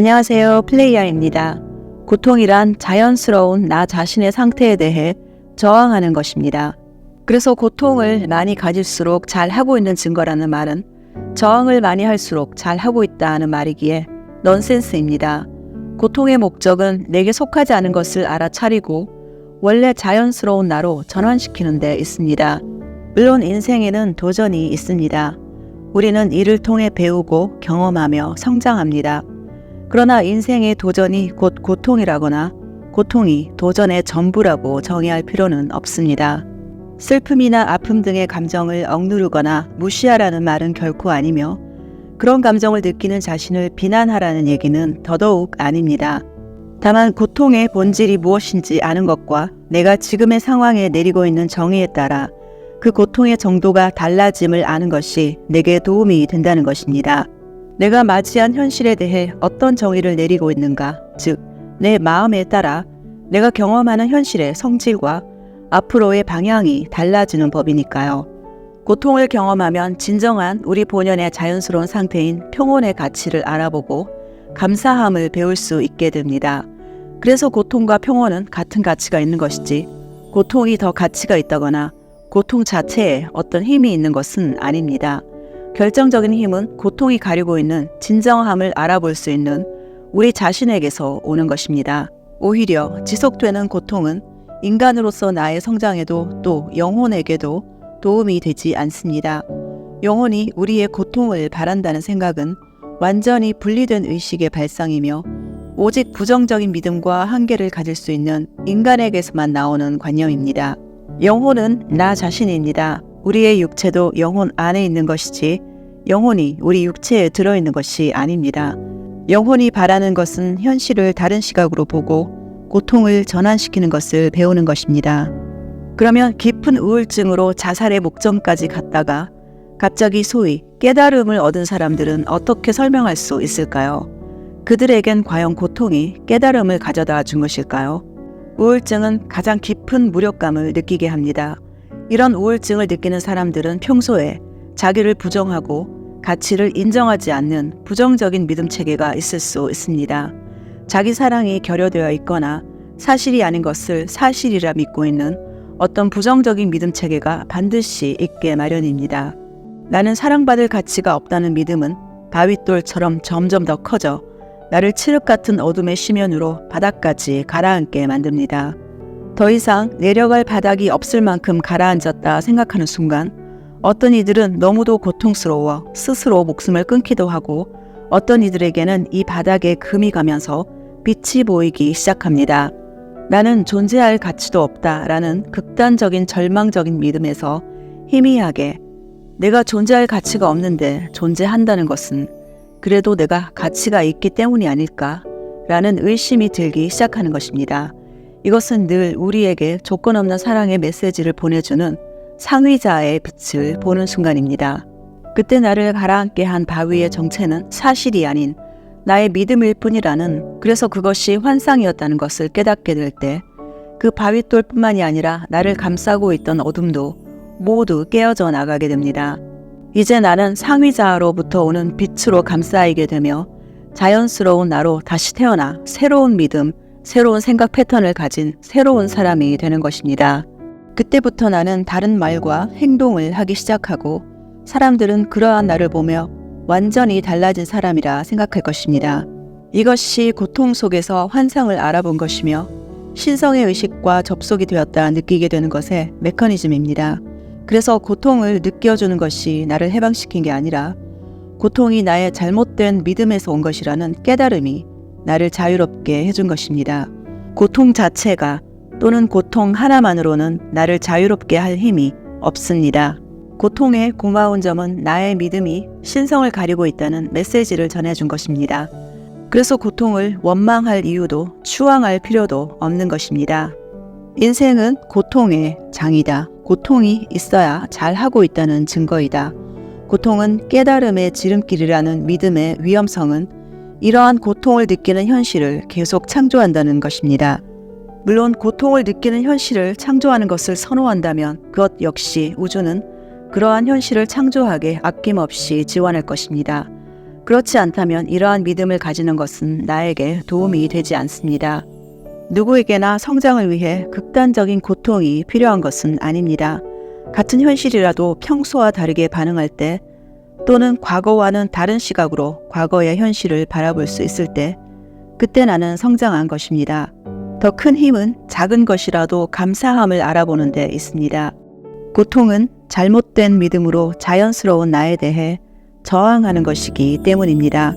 안녕하세요. 플레이야입니다. 고통이란 자연스러운 나 자신의 상태에 대해 저항하는 것입니다. 그래서 고통을 많이 가질수록 잘하고 있는 증거라는 말은 저항을 많이 할수록 잘하고 있다는 말이기에 넌센스입니다. 고통의 목적은 내게 속하지 않은 것을 알아차리고 원래 자연스러운 나로 전환시키는 데 있습니다. 물론 인생에는 도전이 있습니다. 우리는 이를 통해 배우고 경험하며 성장합니다. 그러나 인생의 도전이 곧 고통이라거나 고통이 도전의 전부라고 정의할 필요는 없습니다. 슬픔이나 아픔 등의 감정을 억누르거나 무시하라는 말은 결코 아니며 그런 감정을 느끼는 자신을 비난하라는 얘기는 더더욱 아닙니다. 다만 고통의 본질이 무엇인지 아는 것과 내가 지금의 상황에 내리고 있는 정의에 따라 그 고통의 정도가 달라짐을 아는 것이 내게 도움이 된다는 것입니다. 내가 맞이한 현실에 대해 어떤 정의를 내리고 있는가, 즉 내 마음에 따라 내가 경험하는 현실의 성질과 앞으로의 방향이 달라지는 법이니까요. 고통을 경험하면 진정한 우리 본연의 자연스러운 상태인 평온의 가치를 알아보고 감사함을 배울 수 있게 됩니다. 그래서 고통과 평온은 같은 가치가 있는 것이지 고통이 더 가치가 있다거나 고통 자체에 어떤 힘이 있는 것은 아닙니다. 결정적인 힘은 고통이 가리고 있는 진정함을 알아볼 수 있는 우리 자신에게서 오는 것입니다. 오히려 지속되는 고통은 인간으로서 나의 성장에도 또 영혼에게도 도움이 되지 않습니다. 영혼이 우리의 고통을 바란다는 생각은 완전히 분리된 의식의 발상이며 오직 부정적인 믿음과 한계를 가질 수 있는 인간에게서만 나오는 관념입니다. 영혼은 나 자신입니다. 우리의 육체도 영혼 안에 있는 것이지 영혼이 우리 육체에 들어있는 것이 아닙니다. 영혼이 바라는 것은 현실을 다른 시각으로 보고 고통을 전환시키는 것을 배우는 것입니다. 그러면 깊은 우울증으로 자살의 목전까지 갔다가 갑자기 소위 깨달음을 얻은 사람들은 어떻게 설명할 수 있을까요? 그들에겐 과연 고통이 깨달음을 가져다 준 것일까요? 우울증은 가장 깊은 무력감을 느끼게 합니다. 이런 우울증을 느끼는 사람들은 평소에 자기를 부정하고 가치를 인정하지 않는 부정적인 믿음 체계가 있을 수 있습니다. 자기 사랑이 결여되어 있거나 사실이 아닌 것을 사실이라 믿고 있는 어떤 부정적인 믿음 체계가 반드시 있게 마련입니다. 나는 사랑받을 가치가 없다는 믿음은 바윗돌처럼 점점 더 커져 나를 칠흑 같은 어둠의 심연으로 바닥까지 가라앉게 만듭니다. 더 이상 내려갈 바닥이 없을 만큼 가라앉았다 생각하는 순간 어떤 이들은 너무도 고통스러워 스스로 목숨을 끊기도 하고 어떤 이들에게는 이 바닥에 금이 가면서 빛이 보이기 시작합니다. 나는 존재할 가치도 없다라는 극단적인 절망적인 믿음에서 희미하게 내가 존재할 가치가 없는데 존재한다는 것은 그래도 내가 가치가 있기 때문이 아닐까라는 의심이 들기 시작하는 것입니다. 이것은 늘 우리에게 조건 없는 사랑의 메시지를 보내주는 상위자의 빛을 보는 순간입니다. 그때 나를 가라앉게 한 바위의 정체는 사실이 아닌 나의 믿음일 뿐이라는, 그래서 그것이 환상이었다는 것을 깨닫게 될 때 그 바윗돌뿐만이 아니라 나를 감싸고 있던 어둠도 모두 깨어져 나가게 됩니다. 이제 나는 상위자로부터 오는 빛으로 감싸이게 되며 자연스러운 나로 다시 태어나 새로운 믿음, 새로운 생각 패턴을 가진 새로운 사람이 되는 것입니다. 그때부터 나는 다른 말과 행동을 하기 시작하고 사람들은 그러한 나를 보며 완전히 달라진 사람이라 생각할 것입니다. 이것이 고통 속에서 환상을 알아본 것이며 신성의 의식과 접속이 되었다 느끼게 되는 것의 메커니즘입니다. 그래서 고통을 느껴주는 것이 나를 해방시킨 게 아니라 고통이 나의 잘못된 믿음에서 온 것이라는 깨달음이 나를 자유롭게 해준 것입니다. 고통 자체가 또는 고통 하나만으로는 나를 자유롭게 할 힘이 없습니다. 고통의 고마운 점은 나의 믿음이 신성을 가리고 있다는 메시지를 전해준 것입니다. 그래서 고통을 원망할 이유도 추앙할 필요도 없는 것입니다. 인생은 고통의 장이다. 고통이 있어야 잘하고 있다는 증거이다. 고통은 깨달음의 지름길이라는 믿음의 위험성은 이러한 고통을 느끼는 현실을 계속 창조한다는 것입니다. 물론 고통을 느끼는 현실을 창조하는 것을 선호한다면 그것 역시 우주는 그러한 현실을 창조하게 아낌없이 지원할 것입니다. 그렇지 않다면 이러한 믿음을 가지는 것은 나에게 도움이 되지 않습니다. 누구에게나 성장을 위해 극단적인 고통이 필요한 것은 아닙니다. 같은 현실이라도 평소와 다르게 반응할 때, 또는 과거와는 다른 시각으로 과거의 현실을 바라볼 수 있을 때, 그때 나는 성장한 것입니다. 더 큰 힘은 작은 것이라도 감사함을 알아보는 데 있습니다. 고통은 잘못된 믿음으로 자연스러운 나에 대해 저항하는 것이기 때문입니다.